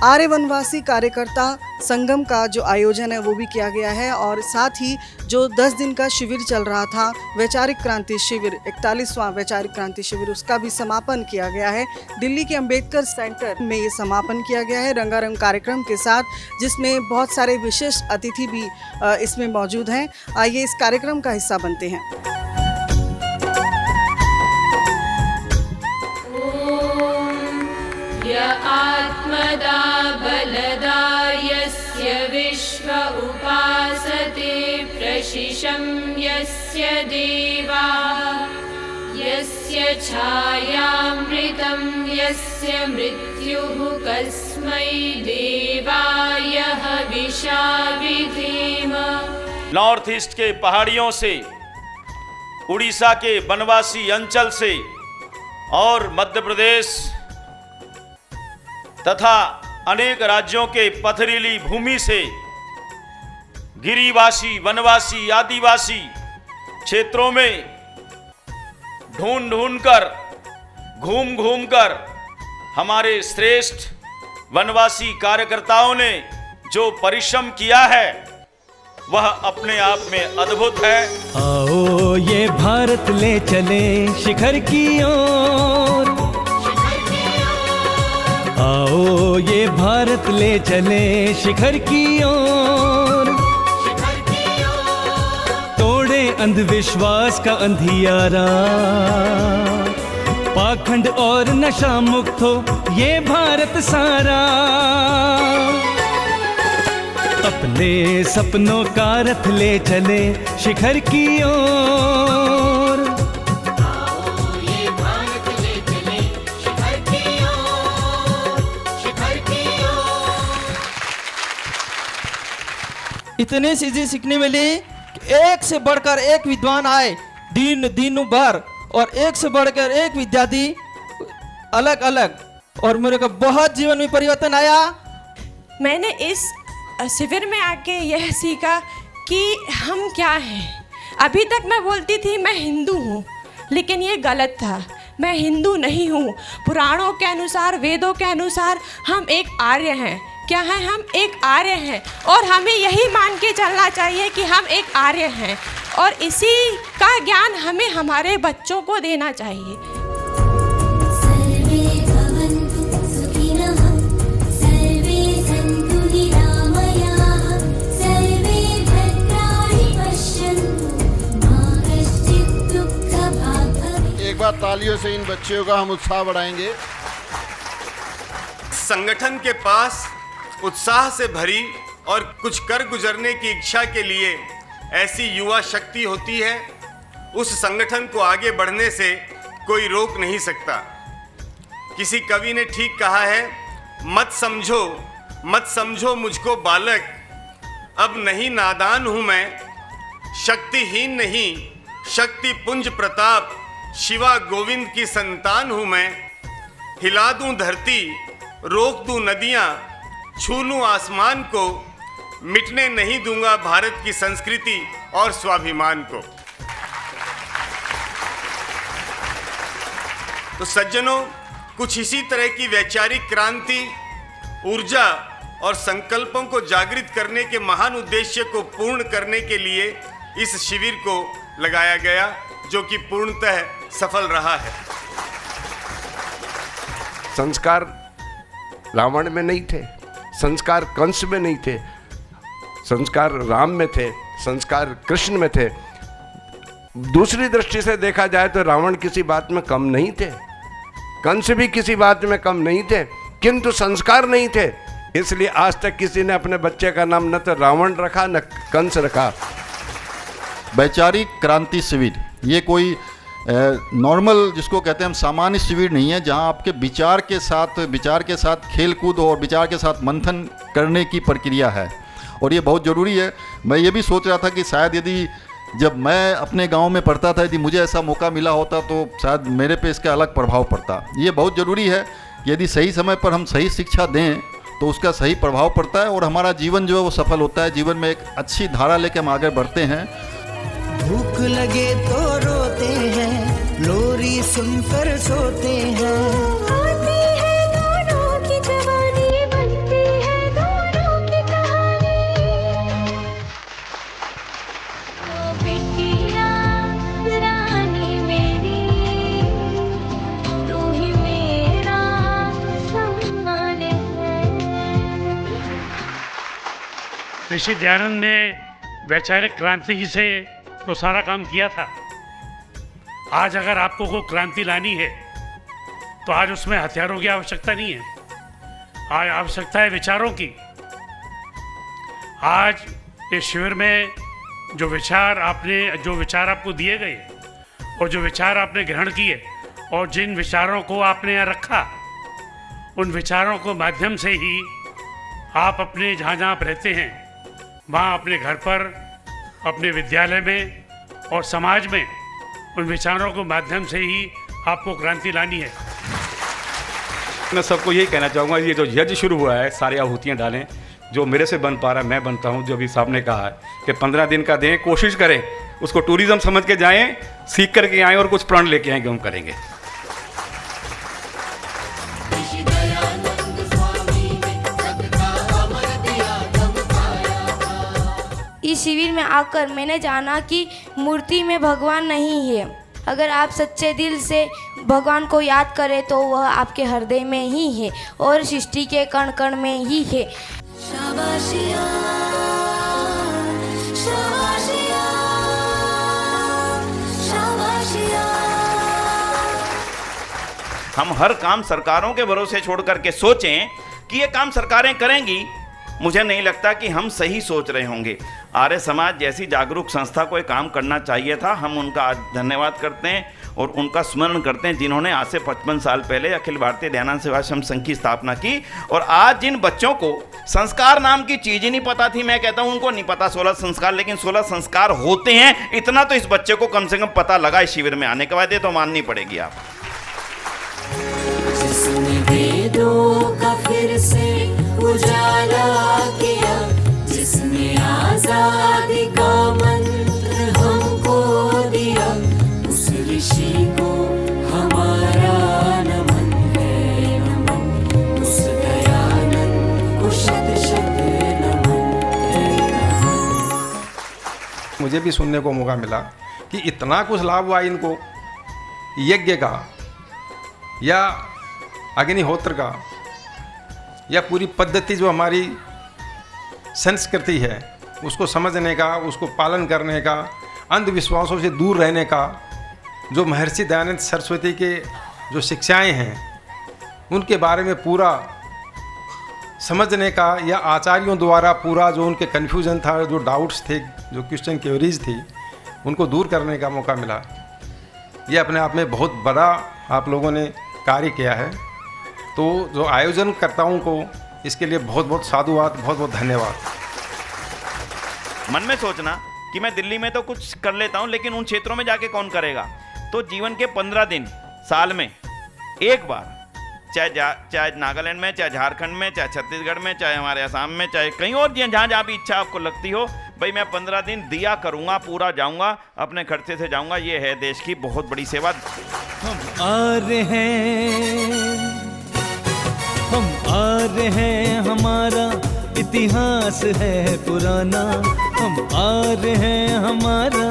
आर्य वनवासी कार्यकर्ता संगम का जो आयोजन है वो भी किया गया है और साथ ही जो 10 दिन का शिविर चल रहा था, वैचारिक क्रांति शिविर, 41वां वैचारिक क्रांति शिविर, उसका भी समापन किया गया है। दिल्ली के अंबेडकर सेंटर में ये समापन किया गया है रंगारंग कार्यक्रम के साथ, जिसमें बहुत सारे विशेष अतिथि भी इसमें मौजूद हैं। आइए इस कार्यक्रम का हिस्सा बनते हैं। आत्मदा बलदा यस्य विश्व उपासते प्रशिशं यस्य देवा यस्य छायामृतं यस्य मृत्युः कस्मै देवाय हविषा विधेम। नॉर्थ ईस्ट के पहाड़ियों से, उड़ीसा के बनवासी अंचल से और मध्य प्रदेश तथा अनेक राज्यों के पथरीली भूमि से गिरिवासी, वनवासी, आदिवासी क्षेत्रों में ढूंढ कर, घूम कर हमारे श्रेष्ठ वनवासी कार्यकर्ताओं ने जो परिश्रम किया है वह अपने आप में अद्भुत है। आओ ये भारत ले चले शिखर की ओर, आओ ये भारत ले चले शिखर की ओर, तोड़े अंधविश्वास का अंधियारा, पाखंड और नशा मुक्त हो ये भारत सारा, अपने सपनों का रथ ले चले शिखर की ओर। इतनी चीजें सीखने मिली, एक से बढ़कर एक विद्वान आए दिन भर, और एक से बढ़कर एक विद्यार्थी अलग अलग, और मेरे को बहुत जीवन में परिवर्तन आया। मैंने इस शिविर में आके यह सीखा कि हम क्या हैं। अभी तक मैं बोलती थी मैं हिंदू हूँ, लेकिन ये गलत था। मैं हिंदू नहीं हूँ। पुराणों के अनुसार, वेदों के अनुसार हम एक आर्य हैं। क्या है? हम एक आर्य हैं, और हमें यही मान के चलना चाहिए कि हम एक आर्य हैं, और इसी का ज्ञान हमें हमारे बच्चों को देना चाहिए। सर्वे भवन्तु सुखिनः, सर्वे सन्तु निरामयाः, सर्वे भद्राणि पश्यन्तु, मा कश्चित् दुःखभाग् भवेत्। एक बार तालियों से इन बच्चियों का हम उत्साह बढ़ाएंगे। संगठन के पास उत्साह से भरी और कुछ कर गुजरने की इच्छा के लिए ऐसी युवा शक्ति होती है, उस संगठन को आगे बढ़ने से कोई रोक नहीं सकता। किसी कवि ने ठीक कहा है, मत समझो मुझको बालक, अब नहीं नादान हूँ मैं, शक्तिहीन नहीं, शक्ति पुंज प्रताप, शिवा गोविंद की संतान हूँ मैं। हिला दूँ धरती, रोक दूँ नदियाँ, छू लूं आसमान को, मिटने नहीं दूंगा भारत की संस्कृति और स्वाभिमान को। तो सज्जनों, कुछ इसी तरह की वैचारिक क्रांति, ऊर्जा और संकल्पों को जागृत करने के महान उद्देश्य को पूर्ण करने के लिए इस शिविर को लगाया गया, जो कि पूर्णतः सफल रहा है। संस्कार रावण में नहीं थे, संस्कार कंस में नहीं थे, संस्कार राम में थे, संस्कार कृष्ण में थे। दूसरी दृष्टि से देखा जाए तो रावण किसी बात में कम नहीं थे, कंस भी किसी बात में कम नहीं थे, किंतु संस्कार नहीं थे। इसलिए आज तक किसी ने अपने बच्चे का नाम न तो रावण रखा न कंस रखा। वैचारिक क्रांति शिविर ये कोई नॉर्मल जिसको कहते हैं हम सामान्य शिविर नहीं है, जहां आपके विचार के साथ खेल कूद और विचार के साथ मंथन करने की प्रक्रिया है, और ये बहुत ज़रूरी है। मैं ये भी सोच रहा था कि शायद यदि जब मैं अपने गांव में पढ़ता था, यदि मुझे ऐसा मौका मिला होता तो शायद मेरे पे इसका अलग प्रभाव पड़ता। ये बहुत ज़रूरी है कि यदि सही समय पर हम सही शिक्षा दें तो उसका सही प्रभाव पड़ता है और हमारा जीवन जो है वो सफल होता है। जीवन में एक अच्छी धारा लेकर हम आगे बढ़ते हैं। भूख लगे तो रोते हैं, लोरी सुनकर सोते हैं। आती है दोनों की जवानी, बनते ऋषि दयानंद ने वैचारिक क्रांति से तो सारा काम किया था। आज अगर आपको कोई क्रांति लानी है तो आज उसमें हथियारों की आवश्यकता नहीं है, आज आवश्यकता है विचारों की। आज इस शिविर में जो विचार आपको दिए गए और जो विचार आपने ग्रहण किए और जिन विचारों को आपने यहाँ रखा, उन विचारों को माध्यम से ही आप अपने जहाँ आप रहते हैं वहाँ, अपने घर पर, अपने विद्यालय में और समाज में, उन विचारों के माध्यम से ही आपको क्रांति लानी है। मैं सबको यही कहना चाहूँगा, ये जो यज्ञ शुरू हुआ है, सारी आहुतियाँ डालें, जो मेरे से बन पा रहा है मैं बनता हूँ। जो अभी साहब ने कहा है कि 15 दिन का दें, कोशिश करें, उसको टूरिज्म समझ के जाएं, सीख करके आएँ और कुछ प्रण लेके आएँ, हम करेंगे। इस शिविर में आकर मैंने जाना कि मूर्ति में भगवान नहीं है। अगर आप सच्चे दिल से भगवान को याद करें तो वह आपके हृदय में ही है और सृष्टि के कण कण में ही है। शाबाशिया, शाबाशिया, शाबाशिया। हम हर काम सरकारों के भरोसे छोड़ करके सोचें कि ये काम सरकारें करेंगी, मुझे नहीं लगता कि हम सही सोच रहे होंगे। आर्य समाज जैसी जागरूक संस्था को ये काम करना चाहिए था। हम उनका आज धन्यवाद करते हैं और उनका स्मरण करते हैं, जिन्होंने आज से 55 साल पहले अखिल भारतीय दयानंद सेवाश्रम संघ की स्थापना की। और आज जिन बच्चों को संस्कार नाम की चीज़ ही नहीं पता थी, मैं कहता हूँ उनको नहीं पता 16 संस्कार, लेकिन 16 संस्कार होते हैं, इतना तो इस बच्चे को कम से कम पता लगा इस शिविर में आने के बाद। ये तो माननी पड़ेगी आप। जिसने वेदों का फिर से उजाला किया, जिसने आजादी का मंत्र हमको दिया, उस ऋषि को हमारा नमन है, नमन। उस दयानंद को शत शत नमन है, नमन। मुझे भी सुनने को मौका मिला कि इतना कुछ लाभ हुआ इनको यज्ञ का या अग्निहोत्र का, या पूरी पद्धति जो हमारी संस्कृति है उसको समझने का, उसको पालन करने का, अंधविश्वासों से दूर रहने का, जो महर्षि दयानंद सरस्वती के जो शिक्षाएं हैं उनके बारे में पूरा समझने का, या आचार्यों द्वारा पूरा जो उनके कन्फ्यूजन था, जो डाउट्स थे, जो क्वेश्चन क्वेरीज थी, उनको दूर करने का मौका मिला। ये अपने आप में बहुत बड़ा आप लोगों ने कार्य किया है। तो जो आयोजनकर्ताओं को इसके लिए बहुत बहुत साधुवाद, बहुत बहुत धन्यवाद। मन में सोचना कि मैं दिल्ली में तो कुछ कर लेता हूँ, लेकिन उन क्षेत्रों में जाके कौन करेगा। तो जीवन के 15 दिन साल में एक बार, चाहे नागालैंड में, चाहे झारखंड में, चाहे छत्तीसगढ़ में, चाहे हमारे असम में, चाहे कहीं और जहाँ जहाँ भी इच्छा आपको लगती हो, भाई मैं 15 दिन दिया करूँगा, पूरा जाऊँगा, अपने खर्चे से जाऊँगा। ये है देश की बहुत बड़ी सेवा। हम आ रहे हैं, हमारा इतिहास है पुराना। हम आ रहे हैं, हमारा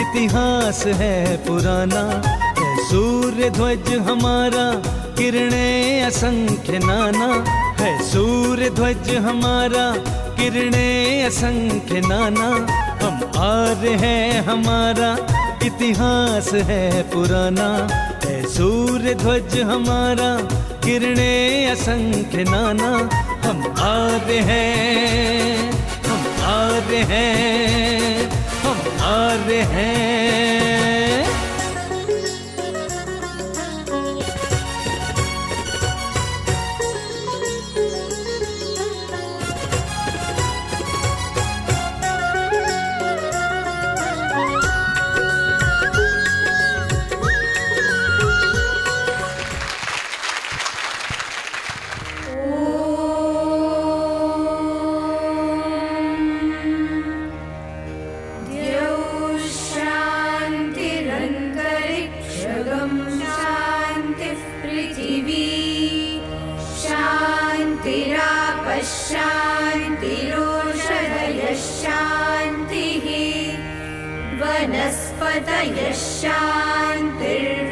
इतिहास है पुराना। है सूर्य ध्वज हमारा, किरणें असंख्य नाना। है सूर्य ध्वज हमारा, किरणें असंख्य नाना। हम आ रहे हैं, हमारा इतिहास है पुराना। है सूर्य ध्वज हमारा, किरणें असंख्य नाना। हम आ रहे हैं, हम आ रहे हैं, हम आ रहे हैं। वनस्पतयः शान्तिर्